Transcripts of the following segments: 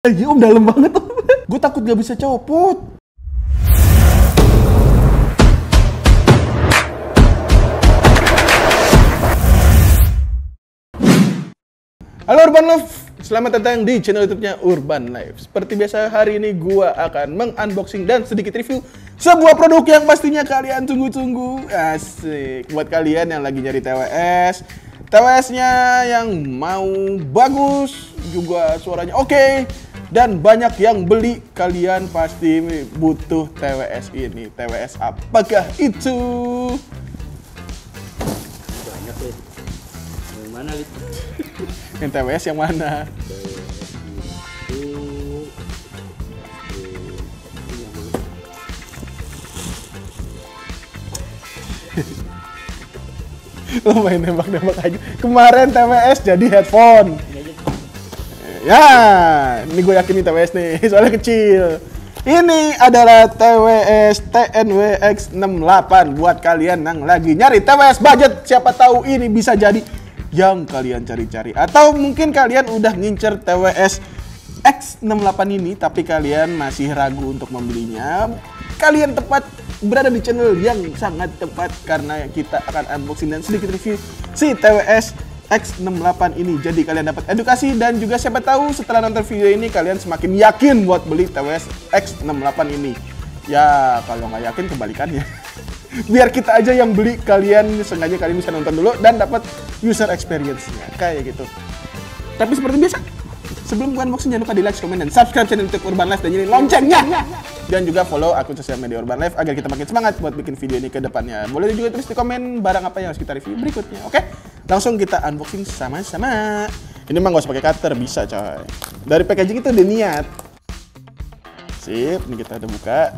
Iya om, dalam banget om. Gue takut gak bisa copot. Halo Urban Life, selamat datang di channel YouTube-nya Urban Life. Seperti biasa hari ini gue akan mengunboxing dan sedikit review sebuah produk yang pastinya kalian tunggu-tunggu. Asik, buat kalian yang lagi nyari TWS-nya yang mau bagus, juga suaranya oke, dan banyak yang beli, kalian pasti butuh TWS ini. TWS apakah itu? Banyak deh. Yang mana gitu? Yang TWS yang mana? Lo main nembak-nembak aja. Kemarin TWS jadi headphone. Ya, ini gue yakin nih TWS nih, soalnya kecil. Ini adalah TWS TNW X68 buat kalian yang lagi nyari TWS budget. Siapa tahu ini bisa jadi yang kalian cari-cari. Atau mungkin kalian udah ngincer TWS X68 ini tapi kalian masih ragu untuk membelinya. Kalian tepat berada di channel yang sangat tepat karena kita akan unboxing dan sedikit review si TWS X68 ini. Jadi kalian dapat edukasi dan juga siapa tahu setelah nonton video ini kalian semakin yakin buat beli TWS X68 ini. Ya kalau nggak yakin kebalikannya. Biar kita aja yang beli, kalian sengaja kalian bisa nonton dulu dan dapat user experience-nya kayak gitu. Tapi seperti biasa, sebelum gua unboxing jangan lupa di like, comment, dan subscribe channel YouTube Urban Life dan nyalain loncengnya. Dan juga follow akun sosial media Urban Life agar kita makin semangat buat bikin video ini ke depannya. Boleh juga tulis di komen barang apa yang harus kita review berikutnya, oke? Langsung kita unboxing sama-sama. Ini mah gak usah pakai cutter, bisa coy. Dari packaging itu udah niat. Sip, ini kita udah buka.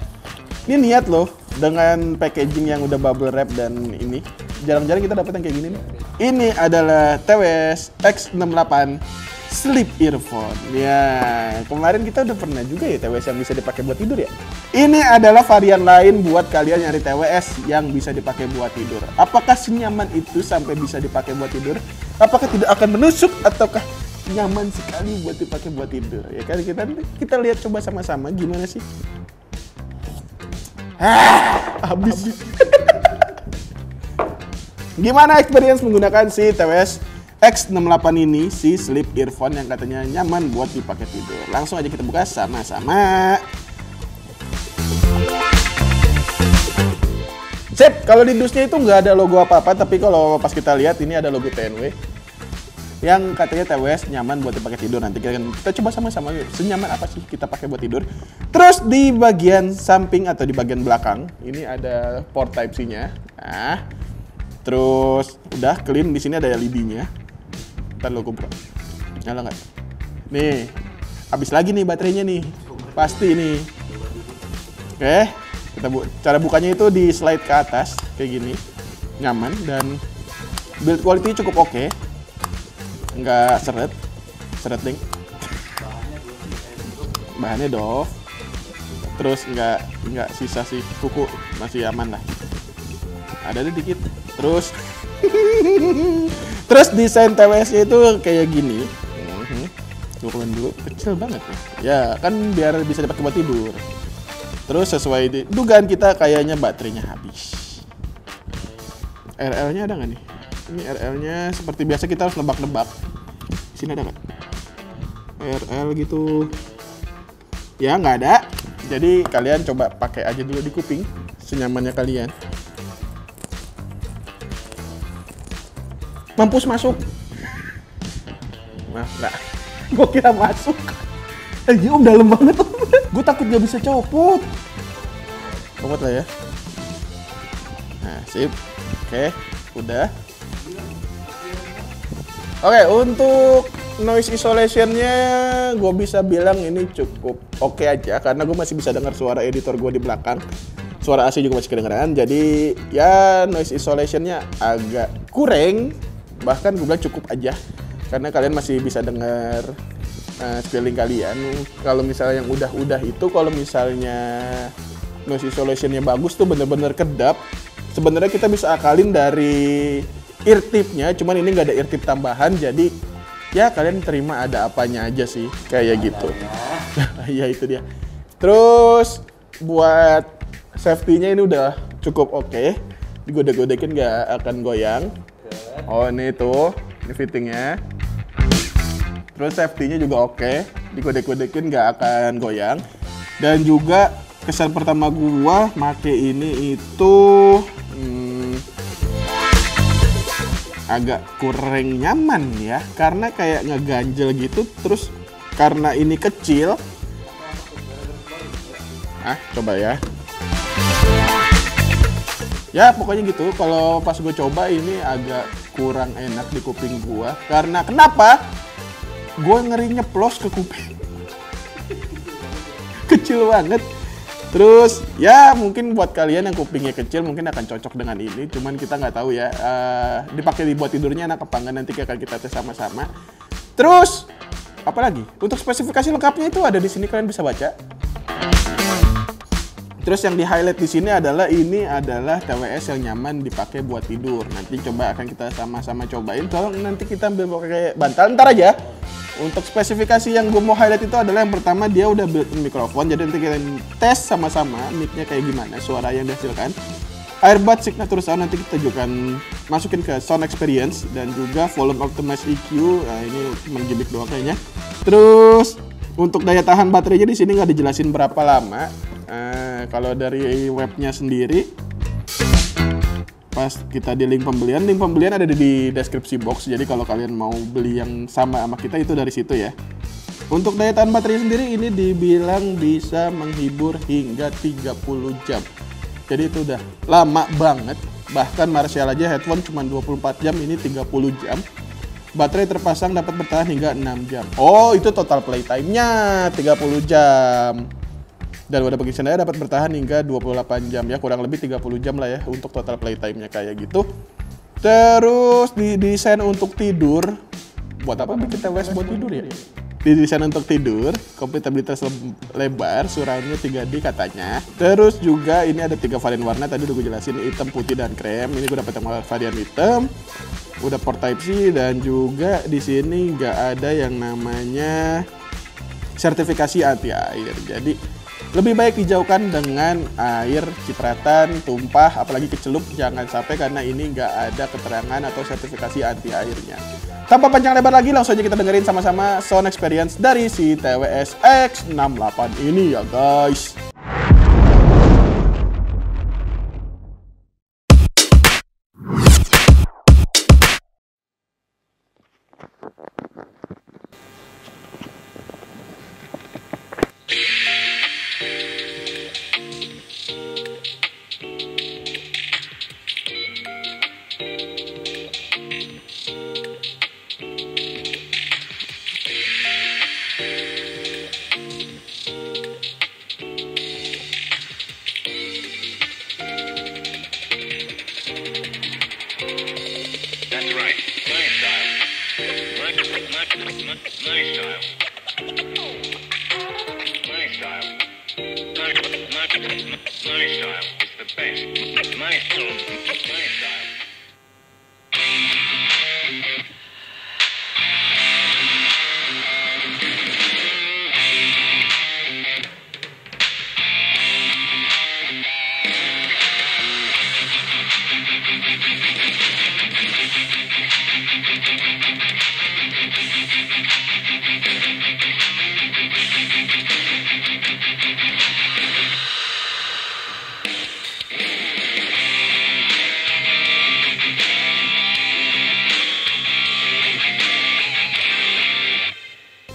Ini niat loh, dengan packaging yang udah bubble wrap dan ini. Jarang-jarang kita dapet yang kayak gini nih. Ini adalah TWS X68 Sleep Earphone. Ya, kemarin kita udah pernah juga ya TWS yang bisa dipakai buat tidur ya. Ini adalah varian lain buat kalian nyari TWS yang bisa dipakai buat tidur. Apakah senyaman itu sampai bisa dipakai buat tidur? Apakah tidak akan menusuk ataukah nyaman sekali buat dipakai buat tidur? Ya kan kita lihat coba sama-sama gimana sih. Habis. Gimana experience menggunakan si TWS X68 ini, si sleep earphone yang katanya nyaman buat dipakai tidur. Langsung aja kita buka sama-sama. Sip, kalau di dusnya itu nggak ada logo apa-apa, tapi kalau pas kita lihat ini ada logo TNW yang katanya TWS nyaman buat dipakai tidur. Nanti kita coba sama-sama yuk, senyaman apa sih kita pakai buat tidur. Terus di bagian samping atau di bagian belakang ini ada port Type-C-nya. Nah, terus udah clean, di sini ada LED-nya. Ntar logo bro, nyala nggak? Nih, habis lagi nih baterainya nih, pasti nih. Oke, kita cara bukanya itu di slide ke atas kayak gini, nyaman dan build quality cukup oke. Nggak seret ding. Bahannya doff. Terus nggak sisa sih, kuku masih aman lah. Ada dikit. Terus desain TWS itu kayak gini. Turunin dulu, kecil banget ya. Ya kan biar bisa dipakai buat tidur. Terus sesuai dugaan kita kayaknya baterainya habis. RL-nya ada nggak nih? Ini RL-nya seperti biasa kita harus nebak-nebak. Sini ada nggak? RL gitu. Ya nggak ada. Jadi kalian coba pakai aja dulu di kuping, senyamannya kalian. Mampus masuk. Nah, enggak. Gue kira masuk. Iya om, dalam banget om. Gue takut gak bisa copot. Copot lah ya. Nah, sip. Oke, udah. Oke, untuk noise isolation-nya gue bisa bilang ini cukup oke aja karena gue masih bisa dengar suara editor gue di belakang. Suara AC juga masih kedengeran. Jadi ya noise isolation-nya agak kurang. Bahkan gue bilang cukup aja karena kalian masih bisa dengar sekeliling kalian. Kalau misalnya yang udah itu, kalau misalnya noise isolation-nya bagus tuh bener-bener kedap. Sebenarnya kita bisa akalin dari ear tip-nya, cuman ini nggak ada ear tip tambahan, jadi ya kalian terima ada apanya aja sih, kayak gitu. Ya itu dia. Terus buat safety-nya ini udah cukup oke. Digodek-godekin nggak akan goyang. Oh ini tuh, ini fittingnya. Terus safety-nya juga oke. Digodek-godekin nggak akan goyang. Dan juga kesan pertama gua make ini itu agak kurang nyaman ya, karena kayak ngeganjel gitu. Terus karena ini kecil, coba ya. Ya pokoknya gitu, kalau pas gue coba ini agak kurang enak di kuping gue. Karena kenapa? Gue ngeri nyeplos ke kuping. Kecil banget. Terus ya mungkin buat kalian yang kupingnya kecil mungkin akan cocok dengan ini. Cuman kita nggak tahu ya, dipakai buat tidurnya enak apa enggak, nanti akan kita tes sama-sama. Terus, apalagi? Untuk spesifikasi lengkapnya itu ada di sini, kalian bisa baca. Terus yang di highlight di sini adalah ini adalah TWS yang nyaman dipakai buat tidur. Nanti coba akan kita sama-sama cobain. Tolong nanti kita ambil pakai bantal ntar aja. Untuk spesifikasi yang gue mau highlight itu adalah yang pertama dia udah built-in mikrofon. Jadi nanti kita tes sama-sama mic-nya kayak gimana, suara yang dihasilkan. Airbud Signature Sound nanti kita juga akan masukin ke Sound Experience dan juga volume optimize EQ. Nah, ini cuma gimmick doang kayaknya. Terus untuk daya tahan baterainya di sini nggak dijelasin berapa lama. Kalau dari webnya sendiri, pas kita di link pembelian ada di deskripsi box. Jadi kalau kalian mau beli yang sama kita itu dari situ ya. Untuk daya tahan baterai sendiri ini dibilang bisa menghibur hingga 30 jam. Jadi itu udah lama banget. Bahkan Marshall aja headphone cuma 24 jam, ini 30 jam. Baterai terpasang dapat bertahan hingga 6 jam. Oh, itu total playtime-nya 30 jam. Dan wadah pengisian daya dapat bertahan hingga 28 jam ya, kurang lebih 30 jam lah ya untuk total playtime-nya kayak gitu. Terus didesain untuk tidur. Buat apa bikin TWS buat tidur ya? Didesain untuk tidur, kompatibilitas lebar, surround-nya 3D katanya. Terus juga ini ada 3 varian warna, tadi udah gue jelasin, hitam, putih, dan krem. Ini gue dapet yang varian hitam. Udah port Type-C dan juga di sini nggak ada yang namanya sertifikasi anti air. Jadi lebih baik dijauhkan dengan air cipratan, tumpah, apalagi kecelup, jangan sampai karena ini nggak ada keterangan atau sertifikasi anti airnya. Tanpa panjang lebar lagi, langsung aja kita dengerin sama-sama sound experience dari si TWS X68 ini ya guys.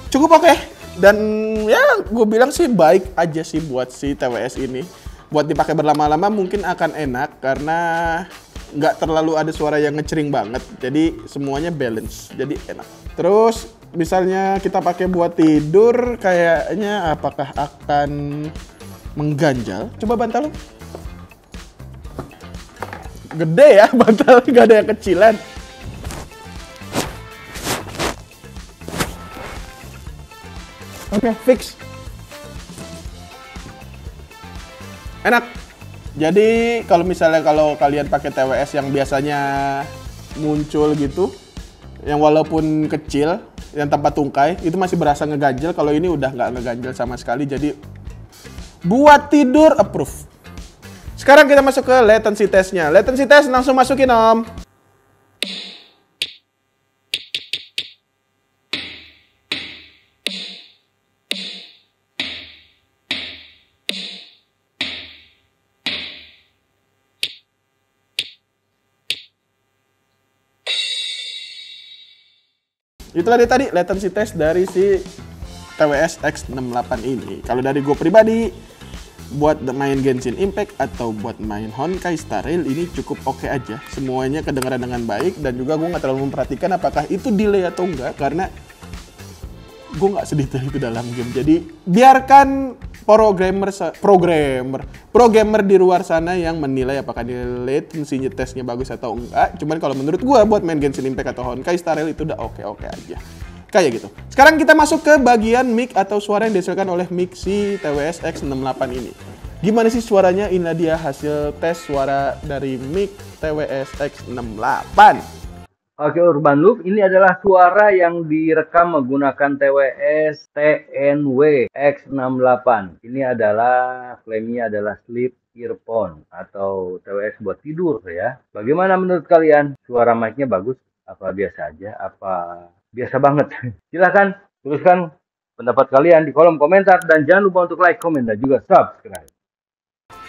Cukup oke. Dan ya gue bilang sih baik aja sih buat si TWS ini. Buat dipakai berlama-lama mungkin akan enak karena nggak terlalu ada suara yang ngecering banget. Jadi semuanya balance, jadi enak. Terus misalnya kita pakai buat tidur, kayaknya apakah akan mengganjal? Coba bantal. Gede ya bantal, nggak ada yang kecilan. Oke, fix. Enak. Jadi kalau misalnya kalian pakai TWS yang biasanya muncul gitu, yang walaupun kecil, yang tanpa tungkai, itu masih berasa ngeganjel. Kalau ini udah nggak ngeganjel sama sekali, jadi buat tidur approve. Sekarang kita masuk ke latency testnya. Latency test langsung masukin Om. Itulah dia tadi latency test dari si TWS X68 ini. Kalau dari gue pribadi, buat main Genshin Impact atau buat main Honkai Star Rail ini cukup oke aja. Semuanya kedengaran dengan baik dan juga gue nggak terlalu memperhatikan apakah itu delay atau enggak karena gue nggak sedetail itu dalam game. Jadi biarkan pro gamer di luar sana yang menilai apakah latency testnya bagus atau enggak. Cuman kalau menurut gue buat main Genshin Impact atau Honkai Star Rail itu udah oke-oke aja. Kayak gitu. Sekarang kita masuk ke bagian mic atau suara yang dihasilkan oleh mic si TWS X68 ini. Gimana sih suaranya? Inilah dia hasil tes suara dari mic TWS X68. Oke Urban Loop, ini adalah suara yang direkam menggunakan TWS TNW X68. Ini adalah klaimnya adalah sleep earphone atau TWS buat tidur ya. Bagaimana menurut kalian? Suara mic-nya bagus? Apa biasa aja? Apa biasa banget? Silahkan tuliskan pendapat kalian di kolom komentar dan jangan lupa untuk like, komen, dan juga subscribe.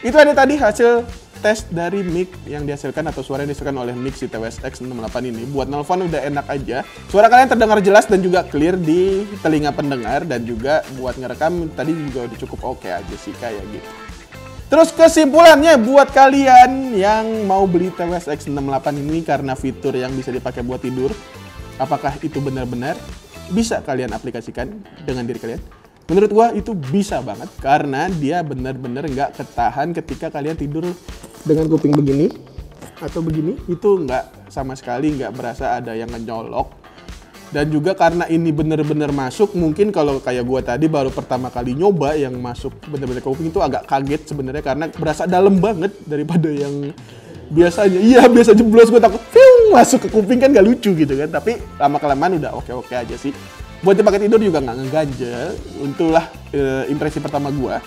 Itu ada tadi hasil tes dari mic yang dihasilkan atau suara yang dihasilkan oleh mic si TWS X68 ini. Buat nelfon udah enak aja. Suara kalian terdengar jelas dan juga clear di telinga pendengar, dan juga buat ngerekam tadi juga udah cukup oke aja sih kayak gitu. Terus kesimpulannya buat kalian yang mau beli TWS X68 ini karena fitur yang bisa dipakai buat tidur, apakah itu benar-benar bisa kalian aplikasikan dengan diri kalian? Menurut gua itu bisa banget karena dia benar-benar nggak ketahan ketika kalian tidur dengan kuping begini atau begini, itu nggak sama sekali nggak berasa ada yang ngenyolok. Dan juga karena ini benar-benar masuk, mungkin kalau kayak gua tadi baru pertama kali nyoba yang masuk benar-benar ke kuping itu agak kaget sebenarnya karena berasa dalam banget daripada yang biasanya. Iya, biasa jeblos gua takut masuk ke kuping kan nggak lucu gitu kan, tapi lama-kelamaan udah oke-oke aja sih. Buat dipakai tidur juga nggak ngeganjel, untuklah impresi pertama gua.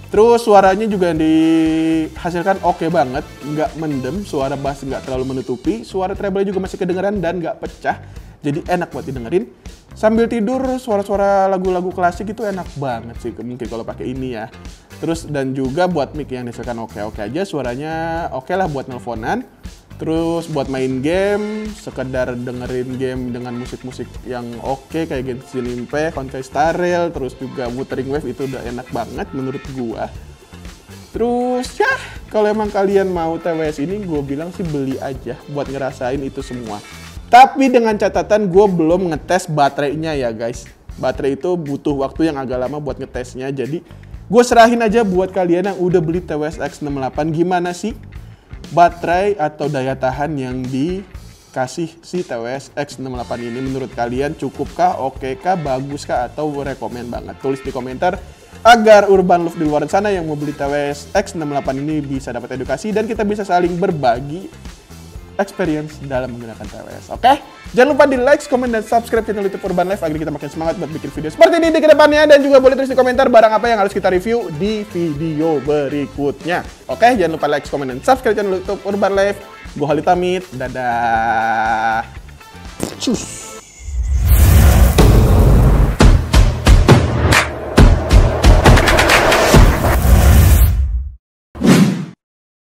Terus suaranya juga dihasilkan oke banget, nggak mendem, suara bass nggak terlalu menutupi, suara treble juga masih kedengeran dan nggak pecah, jadi enak buat didengerin. Sambil tidur suara-suara lagu-lagu klasik itu enak banget sih mungkin kalau pakai ini ya. Terus dan juga buat mic yang dihasilkan oke-oke aja, suaranya oke lah buat nelponan. Terus buat main game, sekedar dengerin game dengan musik-musik yang oke kayak Genshin Impact, Honkai Star Rail, terus juga Wuthering Waves itu udah enak banget menurut gua. Terus ya, kalau emang kalian mau TWS ini, gua bilang sih beli aja buat ngerasain itu semua. Tapi dengan catatan gua belum ngetes baterainya ya guys. Baterai itu butuh waktu yang agak lama buat ngetesnya, jadi gua serahin aja buat kalian yang udah beli TWS X68 gimana sih baterai atau daya tahan yang dikasih si TWS X68 ini. Menurut kalian cukupkah, okekah, baguskah, atau rekomen banget? Tulis di komentar agar Urban Love di luar sana yang mau beli TWS X68 ini bisa dapat edukasi dan kita bisa saling berbagi experience dalam menggunakan TWS. Oke? Jangan lupa di like, komen, dan subscribe channel YouTube Urban Life agar kita makin semangat buat bikin video seperti ini di kedepannya. Dan juga boleh tulis di komentar barang apa yang harus kita review di video berikutnya. Oke? Jangan lupa like, komen, dan subscribe channel YouTube Urban Life. Gue Halid pamit. Dadah. Cus.